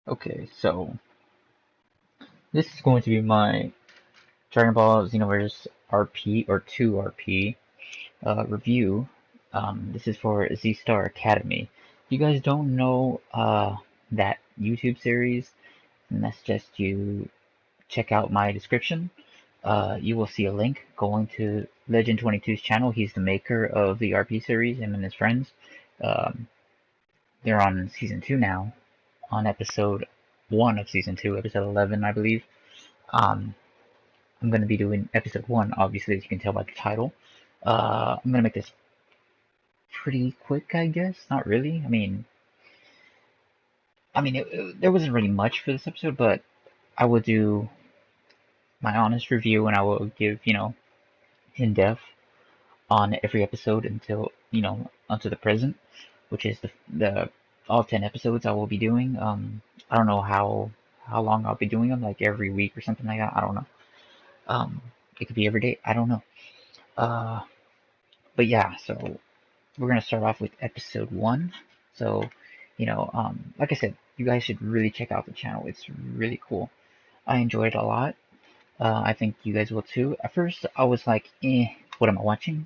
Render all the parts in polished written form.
Okay, so this is going to be my Dragon Ball Xenoverse RP or 2 RP review. This is for Z-Star Academy. If you guys don't know that YouTube series, then that's just you check out my description. You will see a link going to Legend 22's channel. He's the maker of the RP series, him and his friends. Um, they're on season 2 now, on episode 1 of season 2, episode 11, I believe. Um, I'm going to be doing episode 1, obviously, as you can tell by the title. I'm going to make this pretty quick, I guess. Not really. There wasn't really much for this episode, but I will do my honest review and I will give, in depth on every episode until the present, which is the all 10 episodes I will be doing. I don't know how long I'll be doing them, like every week or something like that. I don't know. It could be every day. I don't know. Uh, but yeah, so we're gonna start off with episode 1. So, like I said, you guys should really check out the channel. It's really cool. I enjoyed it a lot. I think you guys will too. At first, I was like, what am I watching?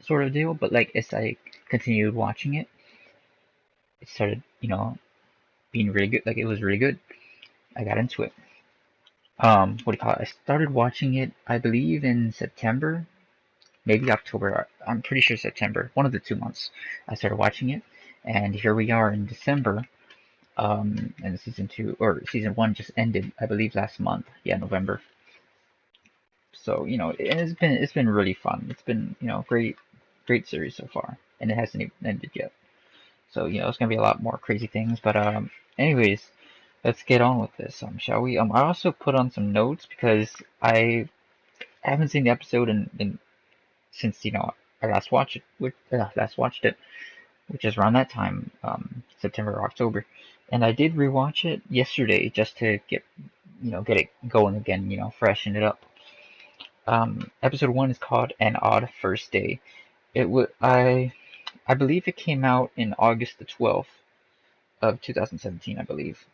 Sort of deal. But like as I continued watching it, it started, being really good. Like it was really good. I got into it. What do you call it? I started watching it, I believe, in September, maybe October. I'm pretty sure September. One of the 2 months I started watching it, and here we are in December. And season 1 just ended, I believe, last month. Yeah, November. So it's been really fun. It's been great series so far, and it hasn't even ended yet. So it's gonna be a lot more crazy things. But anyways, let's get on with this. Shall we? I also put on some notes because I haven't seen the episode since I last watched it, which is around that time, September or October, and I did rewatch it yesterday just to get it going again, freshen it up. Episode 1 is called An Odd First Day. I believe it came out in August the 12th of 2017, I believe.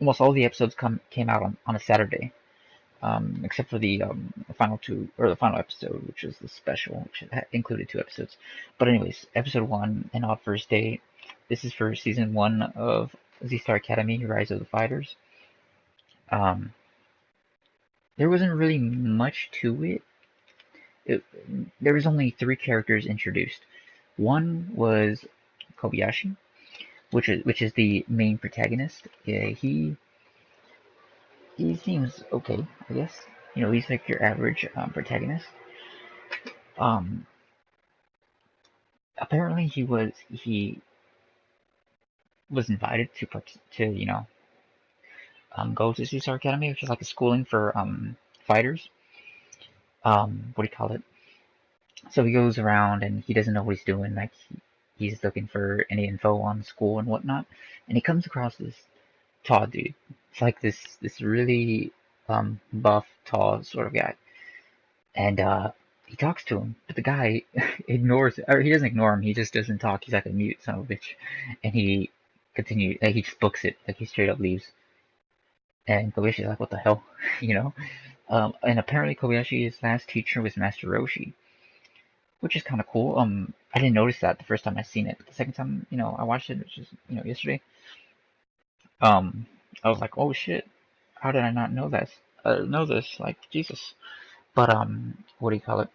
Almost all the episodes came out on a Saturday, except for the final two, or the final episode, which was the special, which included 2 episodes. But anyways, episode 1, An Odd First Day. This is for season 1 of Z-Star Academy, Rise of the Fighters. There wasn't really much to it. There was only 3 characters introduced. One was Kobyashi, which is the main protagonist. Yeah, he seems okay, I guess. He's like your average protagonist. Um, Apparently he was invited to go to Caesar Academy, which is like a schooling for fighters. What do you call it? So he goes around and he doesn't know what he's doing. Like he's looking for any info on the school and whatnot, and he comes across this tall dude. It's like this really buff, tall sort of guy, and he talks to him, but the guy ignores it, or he doesn't ignore him. He just doesn't talk. He's like a mute son of a bitch, and he continues. Like he just books it. Like he straight up leaves. And Kobashi's like, what the hell, you know? And apparently Kobayashi's last teacher was Master Roshi, which is kind of cool. I didn't notice that the first time I seen it, but the second time, I watched it, which is, yesterday. Um, I was like, oh shit, how did I not know this? Know this, like Jesus. But what do you call it?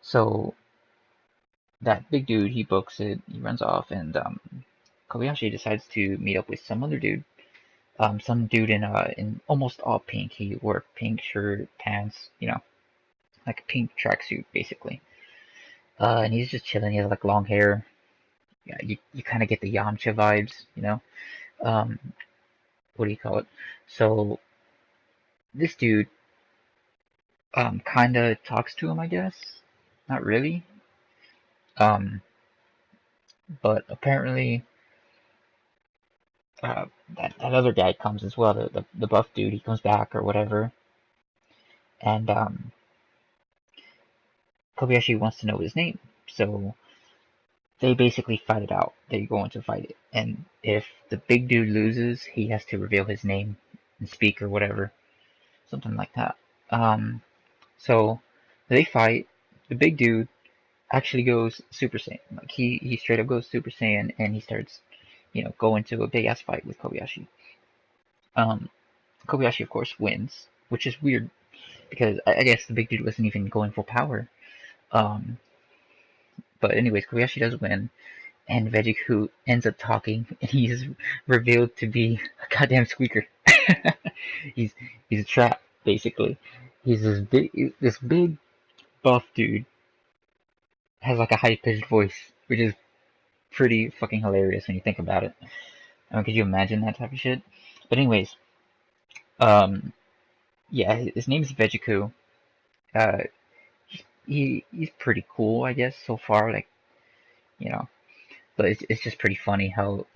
So that big dude, he books it, he runs off, and Kobayashi decides to meet up with some other dude. Some dude in almost all pink. He wore pink shirt, pants, like a pink tracksuit basically. And he's just chilling. He has like long hair. Yeah, you kind of get the Yamcha vibes. Um, what do you call it? So this dude kind of talks to him, I guess. Not really. But apparently that other guy comes as well. The buff dude. He comes back or whatever. And Kobayashi wants to know his name. So they basically fight it out. They go into fight it, and if the big dude loses, he has to reveal his name and speak or whatever, something like that. So they fight. The big dude actually goes Super Saiyan. Like he straight up goes Super Saiyan, and he starts, go into a big ass fight with Kobayashi. Um, Kobayashi of course wins, which is weird because I guess the big dude wasn't even going full power. Um, but anyways, Kobayashi does win, and Vegiku ends up talking, and he's revealed to be a goddamn squeaker. he's he's a trap basically. He's this big buff dude has like a high pitched voice, which is pretty fucking hilarious when you think about it. Could you imagine that type of shit? But anyways, um, yeah, his name is Vegiku. Uh, he's pretty cool, I guess, so far. Like, you know, but it's just pretty funny how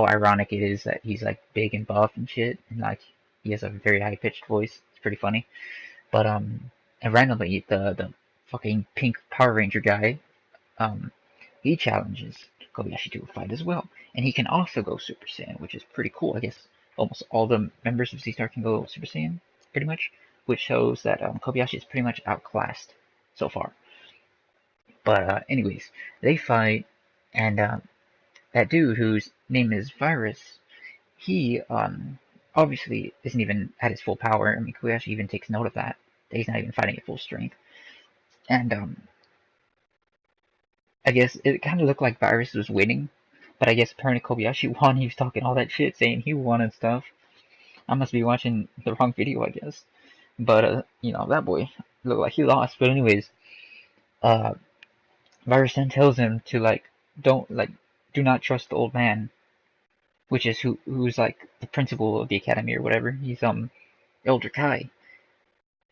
ironic it is that he's like big and buff and shit, and like he has a very high pitched voice. It's pretty funny. But and randomly the fucking pink Power Ranger guy, um, he challenges Kobayashi to a fight as well, and he can also go Super Saiyan, which is pretty cool. I guess almost all the members of Z-Star can go Super Saiyan, pretty much, which shows that Kobayashi is pretty much outclassed so far. But anyways, they fight, and that dude whose name is Virus, he obviously isn't even at his full power. I mean, Kobayashi even takes note of that. He's not even fighting at full strength, and I guess it kind of looked like Virus was winning, but I guess apparently Kobayashi won. He was talking all that shit, saying he won and stuff. I must be watching the wrong video, I guess. But that boy looked like he lost. But anyways, uh, Virus then tells him to do not trust the old man, which is who's like the principal of the academy or whatever. He's Elder Kai.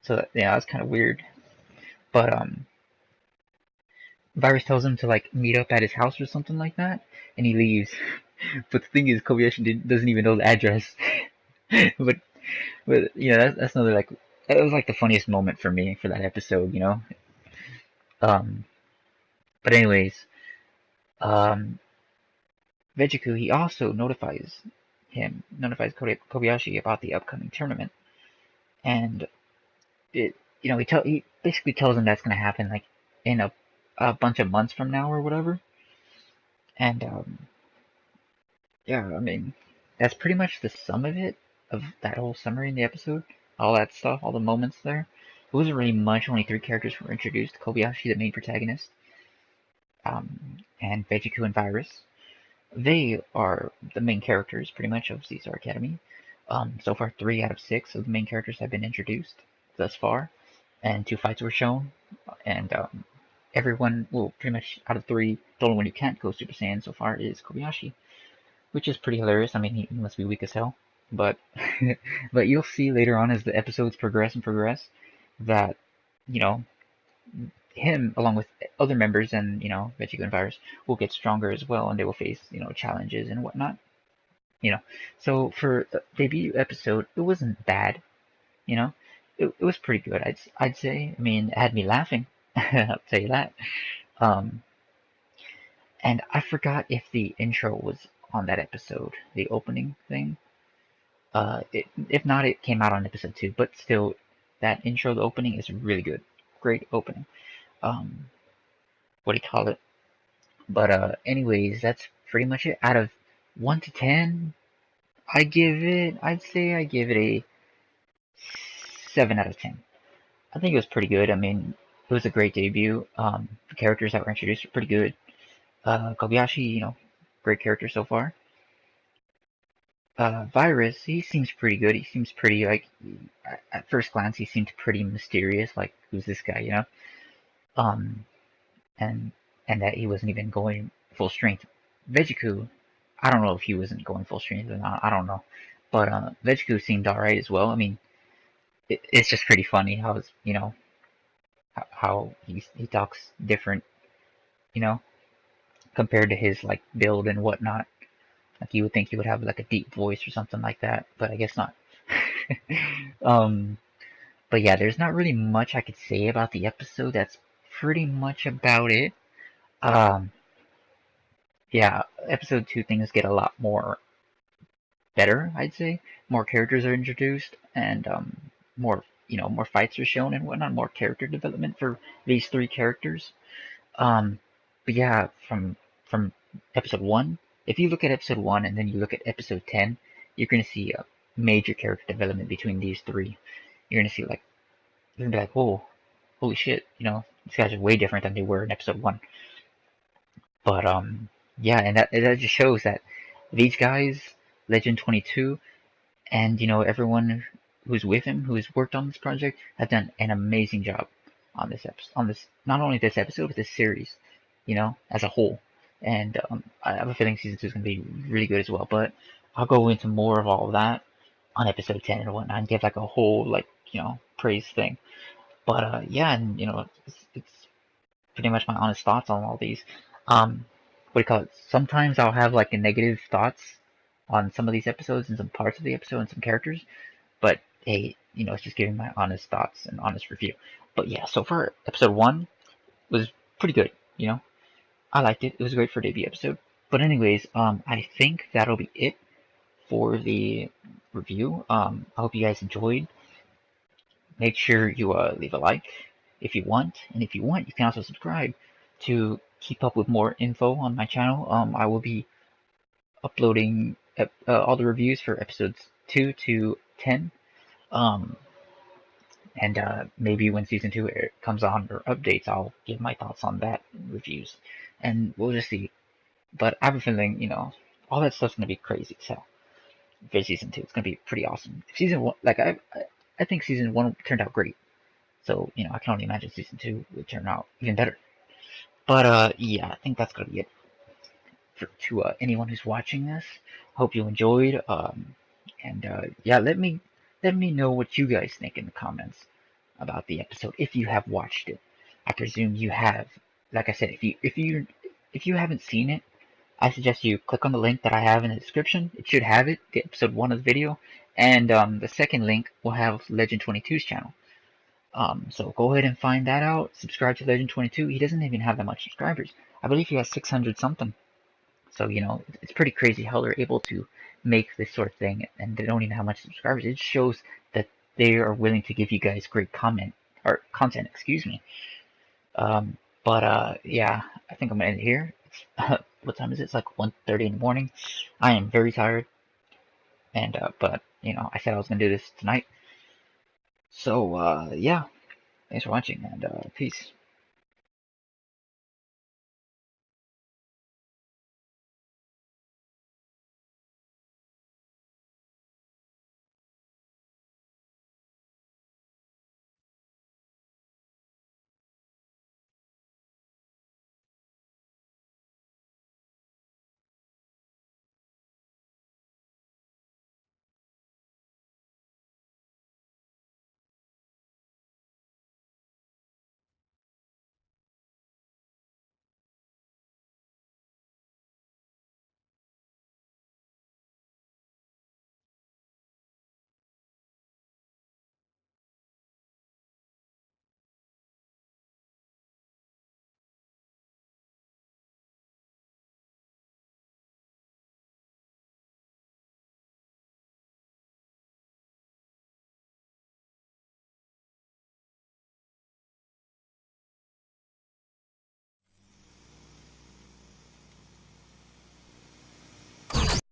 So yeah, that's kind of weird. But Virus tells him to like meet up at his house or something like that, and he leaves. But the thing is, Kobayashi doesn't even know the address. but that's another like it was like the funniest moment for me for that episode. Um, but anyways, um, Vegiku he also notifies Kobayashi about the upcoming tournament, and he basically tells him that's gonna happen like in a bunch of months from now or whatever, and yeah, I mean that's pretty much the sum of it, of that whole summary in the episode, all that stuff, all the moments there. It wasn't really much. Only 3 characters were introduced: Kobayashi, the main protagonist, and Vegiku and Virus. They are the main characters, pretty much, of Caesar Academy. So far, 3 out of 6 of the main characters have been introduced thus far, and 2 fights were shown. And everyone, well, pretty much out of 3, the only one who can't go Super Saiyan so far is Kobayashi, which is pretty hilarious. I mean, he must be weak as hell. But but you'll see later on as the episodes progress that you know him, along with other members and Vegiku and Virus, will get stronger as well, and they will face challenges and whatnot. So for the debut episode, it wasn't bad. It was pretty good. I'd say. I mean, it had me laughing. I'll tell you that. Um, and I forgot if the intro was on that episode, the opening thing. If not, it came out on episode 2. But still, that intro, the opening, is really good. Great opening. What do you call it? But anyways, that's pretty much it. Out of 1 to 10, I'd say I give it a 7 out of 10. I think it was pretty good. I mean, it was a great debut. The characters that were introduced were pretty good. Kobyashi, great character so far. Virus, he seems pretty good. He seems pretty, like, at first glance, he seemed pretty mysterious. Like, who's this guy, Um, and that he wasn't even going full strength. Vegiku, I don't know if he wasn't going full strength or not. I don't know. But Vegiku seemed alright as well. I mean, it's just pretty funny how how he talks different, you know, compared to his like build and whatnot. Like you would think he would have like a deep voice or something like that, but I guess not. um, but yeah, there's not really much I could say about the episode. That's pretty much about it. yeah, episode 2 things get a lot more better, I'd say. More characters are introduced, and more, more fights are shown and whatnot, more character development for these 3 characters. Um, but yeah, from episode 1, if you look at episode 1 and then you look at episode 10, you're gonna see a major character development between these 3. You're gonna see, like, you're gonna be like, whoa, holy shit, these guys are way different than they were in episode 1. But yeah, and that just shows that these guys, Legend 22, and everyone who's with him, who's worked on this project, have done an amazing job on this episode, not only this episode but this series, as a whole. And I have a feeling season 2 is going to be really good as well. But I'll go into more of all of that on episode 10 and whatnot, and give like a whole praise thing. But yeah, and it's pretty much my honest thoughts on all these. What do you call it? Sometimes I'll have like a negative thoughts on some of these episodes and some parts of the episode and some characters, but hey, it's just giving my honest thoughts and honest review. But yeah, so far episode 1 was pretty good. I liked it. It was a great for debut episode. But anyways, I think that'll be it for the review. I hope you guys enjoyed. Make sure you leave a like if you want, and if you want, you can also subscribe to keep up with more info on my channel. I will be uploading all the reviews for episodes 2 to 10. And maybe when season 2 comes on or updates, I'll give my thoughts on that reviews, and we'll just see. But I have a feeling, all that stuff's gonna be crazy as hell for season 2. It's gonna be pretty awesome. Season 1, like I think season 1 turned out great, so I can only imagine season 2 would turn out even better. But yeah, I think that's gonna be it to anyone who's watching this. Hope you enjoyed. And yeah, let me know what you guys think in the comments about the episode if you have watched it. I presume you have. Like I said, if you haven't seen it, I suggest you click on the link that I have in the description. It should have it, the episode 1 of the video, and the second link will have Legend 22's channel. So go ahead and find that out. Subscribe to Legend 22. He doesn't even have that much subscribers. I believe he has 600 something. So, it's pretty crazy how they're able to make this sort of thing, and they don't even have much subscribers. It shows that they are willing to give you guys great content, excuse me. But yeah, I think I'm gonna end it here. What time is it? It's like 1:30 in the morning. I am very tired, and but I said I was gonna do this tonight. So yeah, thanks for watching, and peace.